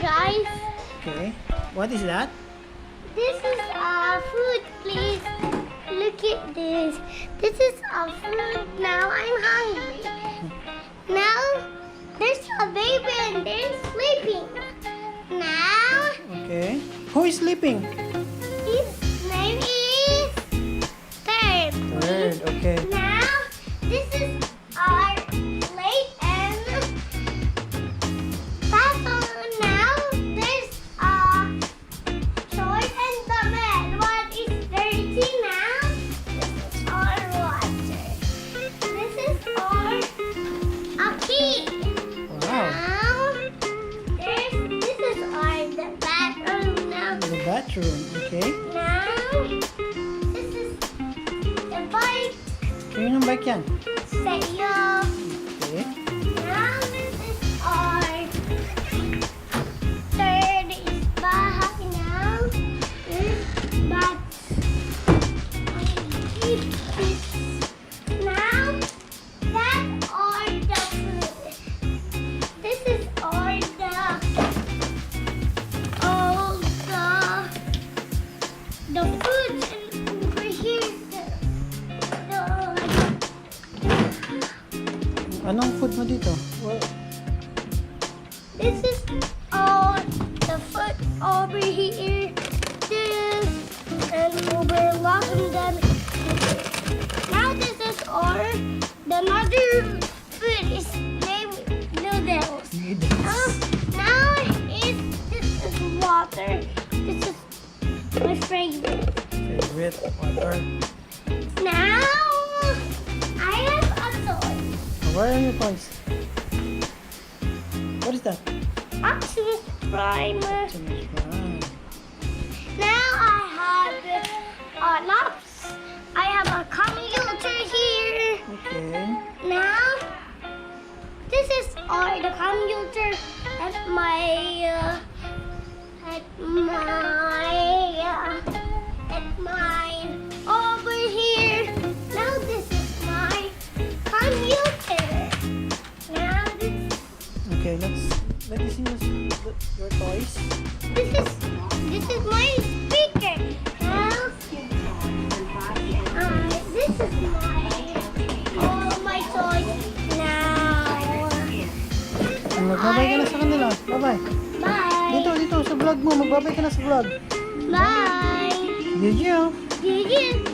guys. Okay. What is that? This is our food, please. Look at this. This is our food. Now I'm hungry. Now there's a baby and they're sleeping. Now Okay. Who is sleeping? his name is Third. Third. Okay. Now this is our plate and that's all. Now there's short and the bed. What is dirty now? This is our water. This is our key. Wow. Now this is our the bathroom now. The bathroom. Okay. Now this is the bike. Kanino ng bike yan? Sa'yo. Okay. Now this is our third is bahay now. But now that's all the food. This is all the food and over here Anong food mo dito? this is all the food over here. This and we're locking them. Now this is all the another food is named noodles. Now this is water. This is my favorite. Favorite water. Now I have a toy. Where are your toys? What is that? Optimus Prime. Wow. Now I have laps. I have a computer here. Okay. Now this is all the computer at my over here. Now this is my computer. Now Okay, let me see your toys. this is my speaker. Now this is all my toys. Now Magbabay ka na sa kanila. Bye-bye. bye. Dito, sa vlog mo. Magbabay ka na sa vlog. Bye. Gigi. Gigi.